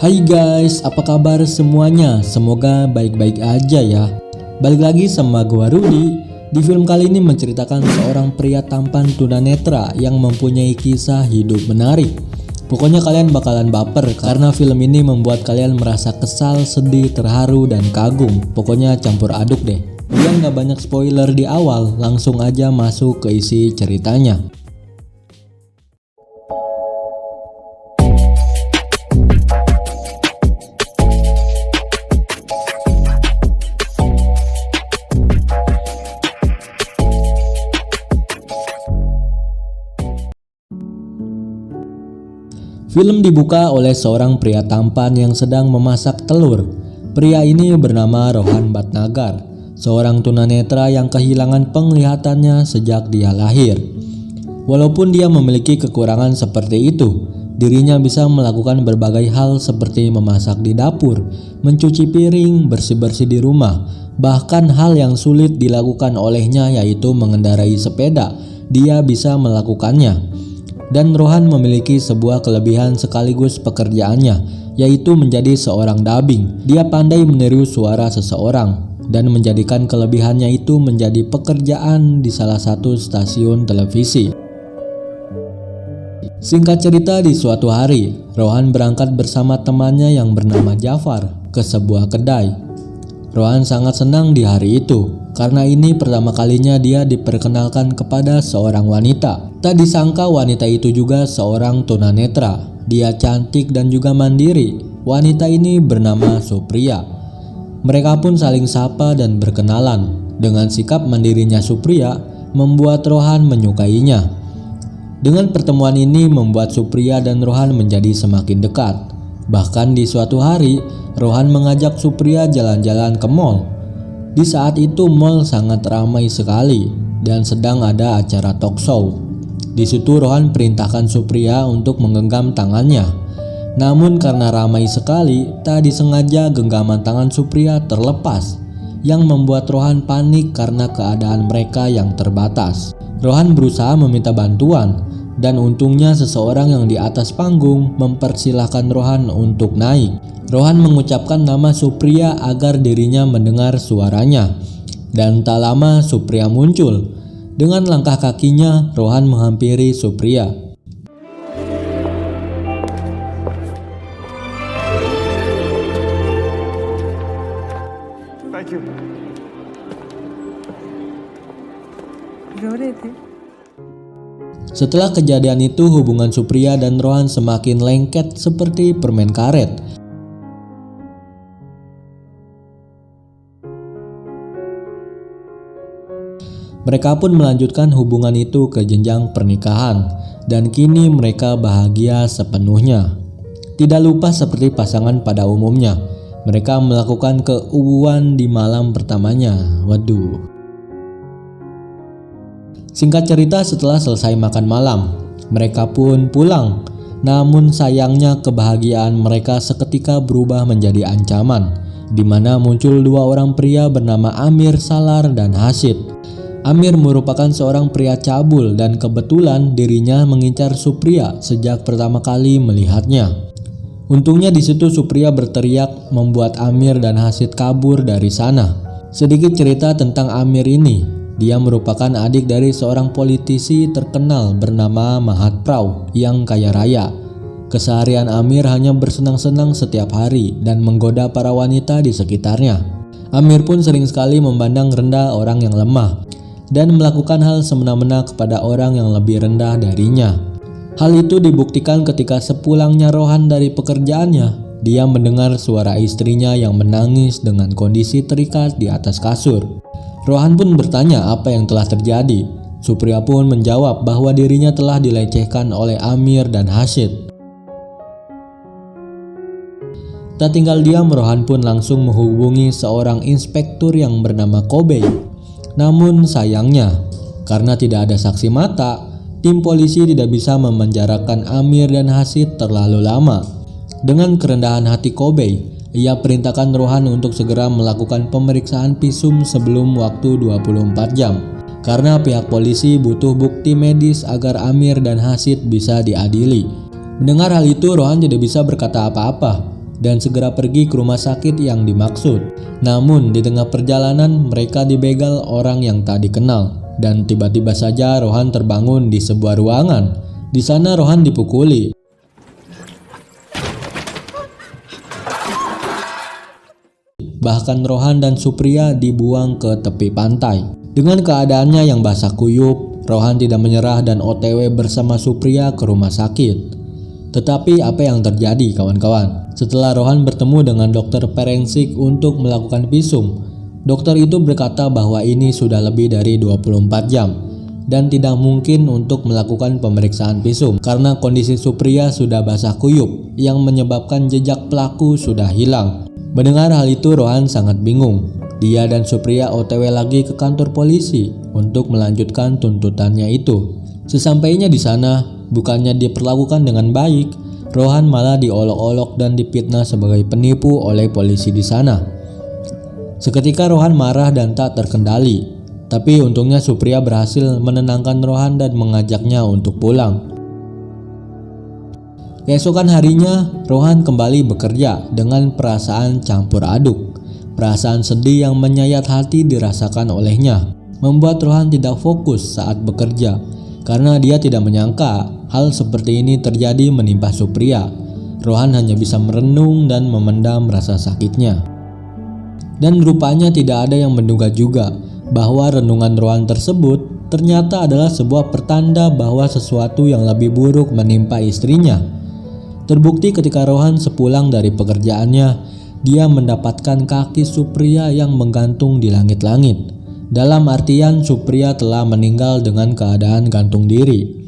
Hai guys, apa kabar semuanya? Semoga baik-baik aja ya. Balik lagi sama gua Rudy. Di film kali ini menceritakan seorang pria tampan tunanetra yang mempunyai kisah hidup menarik. Pokoknya kalian bakalan baper karena film ini membuat kalian merasa kesal, sedih, terharu, dan kagum. Pokoknya campur aduk deh. Biar nggak banyak spoiler di awal, langsung aja masuk ke isi ceritanya. Film dibuka oleh seorang pria tampan yang sedang memasak telur. Pria ini bernama Rohan Bhatnagar, seorang tunanetra yang kehilangan penglihatannya sejak dia lahir. Walaupun dia memiliki kekurangan seperti itu, dirinya bisa melakukan berbagai hal seperti memasak di dapur, mencuci piring, bersih-bersih di rumah. Bahkan hal yang sulit dilakukan olehnya yaitu mengendarai sepeda, dia bisa melakukannya. Dan Rohan memiliki sebuah kelebihan sekaligus pekerjaannya, yaitu menjadi seorang dubbing. Dia pandai meniru suara seseorang dan menjadikan kelebihannya itu menjadi pekerjaan di salah satu stasiun televisi. Singkat cerita, di suatu hari, Rohan berangkat bersama temannya yang bernama Jafar ke sebuah kedai. Rohan sangat senang di hari itu, karena ini pertama kalinya dia diperkenalkan kepada seorang wanita. Tak disangka wanita itu juga seorang tunanetra. Dia cantik dan juga mandiri. Wanita ini bernama Supriya. Mereka pun saling sapa dan berkenalan. Dengan sikap mandirinya Supriya, membuat Rohan menyukainya. Dengan pertemuan ini membuat Supriya dan Rohan menjadi semakin dekat. Bahkan di suatu hari, Rohan mengajak Supriya jalan-jalan ke mall. Di saat itu mall sangat ramai sekali dan sedang ada acara talk show. Di situ Rohan perintahkan Supriya untuk menggenggam tangannya. Namun karena ramai sekali, tak disengaja genggaman tangan Supriya terlepas, yang membuat Rohan panik karena keadaan mereka yang terbatas. Rohan berusaha meminta bantuan, dan untungnya seseorang yang di atas panggung mempersilahkan Rohan untuk naik. Rohan mengucapkan nama Supriya agar dirinya mendengar suaranya. Dan tak lama Supriya muncul. Dengan langkah kakinya, Rohan menghampiri Supriya. Thank you. Setelah kejadian itu, hubungan Supriya dan Rohan semakin lengket seperti permen karet. Mereka pun melanjutkan hubungan itu ke jenjang pernikahan, dan kini mereka bahagia sepenuhnya. Tidak lupa seperti pasangan pada umumnya, mereka melakukan keuuan di malam pertamanya. Waduh. Singkat cerita, setelah selesai makan malam, mereka pun pulang. Namun sayangnya kebahagiaan mereka seketika berubah menjadi ancaman, di mana muncul dua orang pria bernama Amir Salar dan Hasid. Amir merupakan seorang pria cabul dan kebetulan dirinya mengincar Supriya sejak pertama kali melihatnya. Untungnya di situ Supriya berteriak membuat Amir dan Hasid kabur dari sana. Sedikit cerita tentang Amir ini. Dia merupakan adik dari seorang politisi terkenal bernama Mahat Prau yang kaya raya. Keseharian Amir hanya bersenang-senang setiap hari dan menggoda para wanita di sekitarnya. Amir pun sering sekali memandang rendah orang yang lemah dan melakukan hal semena-mena kepada orang yang lebih rendah darinya. Hal itu dibuktikan ketika sepulangnya Rohan dari pekerjaannya, dia mendengar suara istrinya yang menangis dengan kondisi terikat di atas kasur. Rohan pun bertanya apa yang telah terjadi. Supriya pun menjawab bahwa dirinya telah dilecehkan oleh Amir dan Hasid. Tak tinggal diam, Rohan pun langsung menghubungi seorang inspektur yang bernama Kobe. Namun sayangnya, karena tidak ada saksi mata, tim polisi tidak bisa memenjarakan Amir dan Hasid terlalu lama. Dengan kerendahan hati Kobe, ia perintahkan Rohan untuk segera melakukan pemeriksaan visum sebelum waktu 24 jam. Karena pihak polisi butuh bukti medis agar Amir dan Hasid bisa diadili. Mendengar hal itu, Rohan tidak bisa berkata apa-apa. dan segera pergi ke rumah sakit yang dimaksud. Namun di tengah perjalanan mereka dibegal orang yang tak dikenal dan tiba-tiba saja Rohan terbangun di sebuah ruangan. Di sana Rohan dipukuli. Bahkan Rohan dan Supriya dibuang ke tepi pantai. Dengan keadaannya yang basah kuyup, Rohan tidak menyerah dan OTW bersama Supriya ke rumah sakit. Tetapi apa yang terjadi kawan-kawan? Setelah Rohan bertemu dengan dokter forensik untuk melakukan visum, dokter itu berkata bahwa ini sudah lebih dari 24 jam dan tidak mungkin untuk melakukan pemeriksaan visum karena kondisi Supriya sudah basah kuyup yang menyebabkan jejak pelaku sudah hilang. Mendengar hal itu Rohan sangat bingung. Dia dan Supriya OTW lagi ke kantor polisi untuk melanjutkan tuntutannya itu. Sesampainya di sana, bukannya diperlakukan dengan baik, Rohan malah diolok-olok dan difitnah sebagai penipu oleh polisi di sana. Seketika Rohan marah dan tak terkendali, tapi untungnya Supriya berhasil menenangkan Rohan dan mengajaknya untuk pulang. Keesokan harinya, Rohan kembali bekerja dengan perasaan campur aduk. Perasaan sedih yang menyayat hati dirasakan olehnya, membuat Rohan tidak fokus saat bekerja. Karena dia tidak menyangka hal seperti ini terjadi menimpa Supriya. Rohan hanya bisa merenung dan memendam rasa sakitnya. Dan rupanya tidak ada yang menduga juga bahwa renungan Rohan tersebut ternyata adalah sebuah pertanda bahwa sesuatu yang lebih buruk menimpa istrinya. Terbukti ketika Rohan sepulang dari pekerjaannya, dia mendapatkan kaki Supriya yang menggantung di langit-langit. Dalam artian Supriya telah meninggal dengan keadaan gantung diri.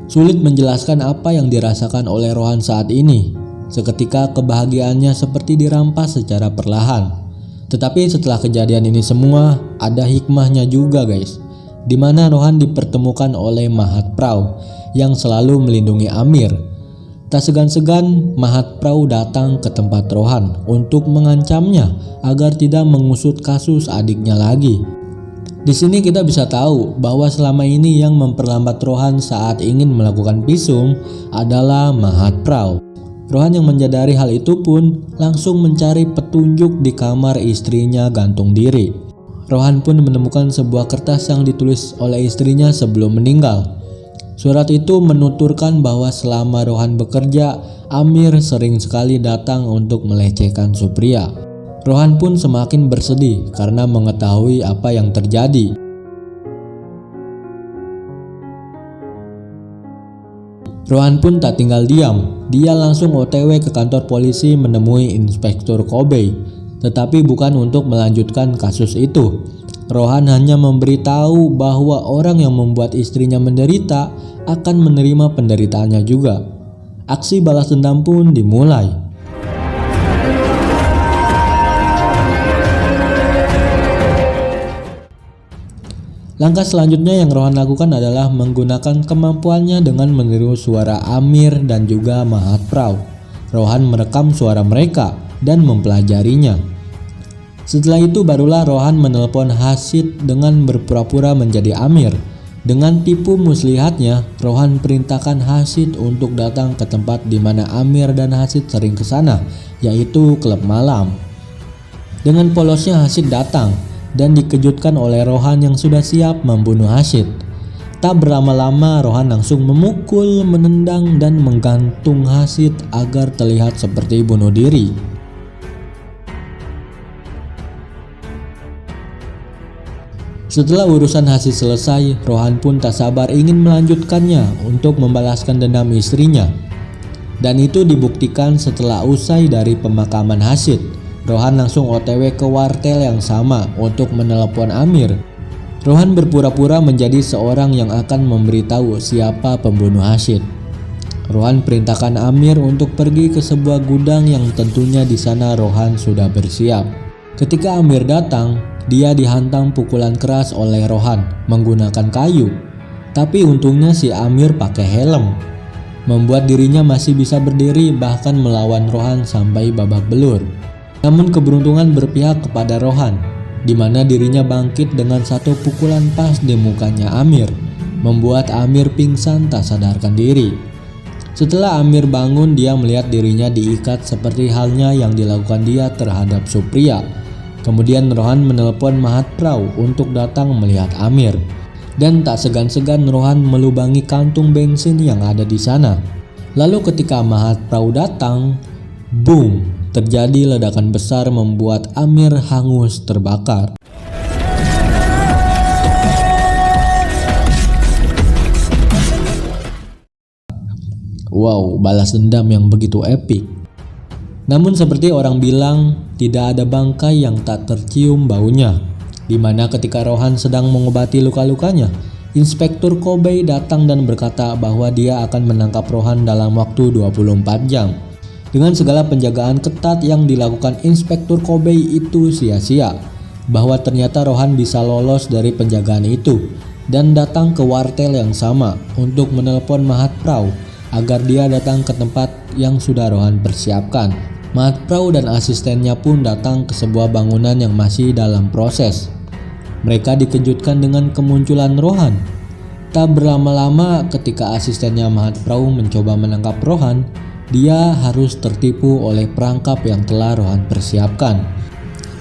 Sulit menjelaskan apa yang dirasakan oleh Rohan saat ini. Seketika kebahagiaannya seperti dirampas secara perlahan. Tetapi setelah kejadian ini semua, ada hikmahnya juga guys, dimana Rohan dipertemukan oleh Mahat Prau yang selalu melindungi Amir. Tak segan-segan Mahat Prau datang ke tempat Rohan untuk mengancamnya agar tidak mengusut kasus adiknya lagi. Di sini kita bisa tahu bahwa selama ini yang memperlambat Rohan saat ingin melakukan visum adalah Mahat Prau. Rohan yang menyadari hal itu pun langsung mencari petunjuk di kamar istrinya gantung diri. Rohan pun menemukan sebuah kertas yang ditulis oleh istrinya sebelum meninggal. Surat itu menuturkan bahwa selama Rohan bekerja, Amir sering sekali datang untuk melecehkan Supriya. Rohan pun semakin bersedih karena mengetahui apa yang terjadi. Rohan pun tak tinggal diam, dia langsung OTW ke kantor polisi menemui Inspektur Kobe. Tetapi bukan untuk melanjutkan kasus itu. Rohan hanya memberitahu bahwa orang yang membuat istrinya menderita akan menerima penderitaannya juga. Aksi balas dendam pun dimulai. Langkah selanjutnya yang Rohan lakukan adalah menggunakan kemampuannya dengan meniru suara Amir dan juga Mahat Prau. Rohan merekam suara mereka dan mempelajarinya. Setelah itu barulah Rohan menelpon Hasid dengan berpura-pura menjadi Amir. Dengan tipu muslihatnya, Rohan perintahkan Hasid untuk datang ke tempat di mana Amir dan Hasid sering ke sana, yaitu klub malam. Dengan polosnya Hasid datang dan dikejutkan oleh Rohan yang sudah siap membunuh Hasid. Tak berlama-lama Rohan langsung memukul, menendang dan menggantung Hasid agar terlihat seperti bunuh diri. Setelah urusan Hasid selesai, Rohan pun tak sabar ingin melanjutkannya untuk membalaskan dendam istrinya. Dan itu dibuktikan setelah usai dari pemakaman Hasid. Rohan langsung OTW ke wartel yang sama untuk menelepon Amir. Rohan berpura-pura menjadi seorang yang akan memberitahu siapa pembunuh Hasid. Rohan perintahkan Amir untuk pergi ke sebuah gudang yang tentunya di sana Rohan sudah bersiap. Ketika Amir datang, dia dihantam pukulan keras oleh Rohan menggunakan kayu. Tapi untungnya si Amir pakai helm. membuat dirinya masih bisa berdiri bahkan melawan Rohan sampai babak belur. Namun keberuntungan berpihak kepada Rohan, di mana dirinya bangkit dengan satu pukulan pas di mukanya Amir, membuat Amir pingsan tak sadarkan diri. Setelah Amir bangun, dia melihat dirinya diikat seperti halnya yang dilakukan dia terhadap Supriya. Kemudian Rohan menelpon Mahatprau untuk datang melihat Amir. Dan tak segan-segan Rohan melubangi kantung bensin yang ada di sana. Lalu ketika Mahatprau datang, boom, terjadi ledakan besar membuat Amir hangus terbakar. Wow, balas dendam yang begitu epik. Namun seperti orang bilang, tidak ada bangkai yang tak tercium baunya. Di mana ketika Rohan sedang mengobati luka-lukanya, Inspektur Kobei datang dan berkata bahwa dia akan menangkap Rohan dalam waktu 24 jam. Dengan segala penjagaan ketat yang dilakukan Inspektur Kobei itu sia-sia, bahwa ternyata Rohan bisa lolos dari penjagaan itu dan datang ke wartel yang sama untuk menelpon Mahatprau agar dia datang ke tempat yang sudah Rohan persiapkan. Mahatprau dan asistennya pun datang ke sebuah bangunan yang masih dalam proses. Mereka dikejutkan dengan kemunculan Rohan. Tak berlama-lama ketika asistennya Mahatprau mencoba menangkap Rohan, dia harus tertipu oleh perangkap yang telah Rohan persiapkan.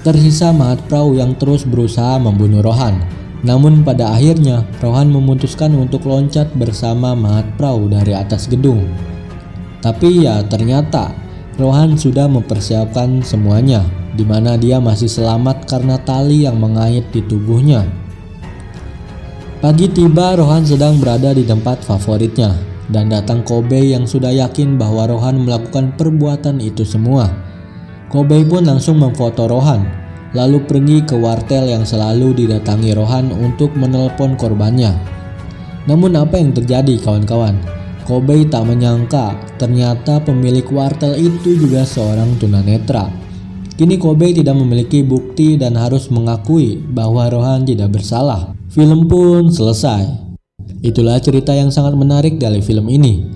Tersisa Mahatprau yang terus berusaha membunuh Rohan. Namun pada akhirnya Rohan memutuskan untuk loncat bersama Mahatprau dari atas gedung. Tapi ya ternyata Rohan sudah mempersiapkan semuanya, di mana dia masih selamat karena tali yang mengait di tubuhnya. Pagi tiba, Rohan sedang berada di tempat favoritnya, dan datang Kobei yang sudah yakin bahwa Rohan melakukan perbuatan itu semua. Kobei pun langsung memfoto Rohan, lalu pergi ke wartel yang selalu didatangi Rohan untuk menelpon korbannya. Namun apa yang terjadi kawan-kawan? Kobei tak menyangka ternyata pemilik wartel itu juga seorang tunanetra. Kini Kobei tidak memiliki bukti dan harus mengakui bahwa Rohan tidak bersalah. Film pun selesai. Itulah cerita yang sangat menarik dari film ini.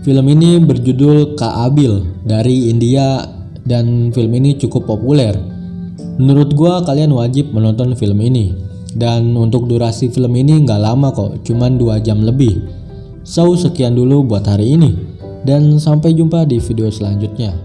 Film ini berjudul Kaabil dari India dan film ini cukup populer. Menurut gua kalian wajib menonton film ini. Dan untuk durasi film ini nggak lama kok, cuman 2 jam lebih. So sekian dulu buat hari ini. Dan sampai jumpa di video selanjutnya.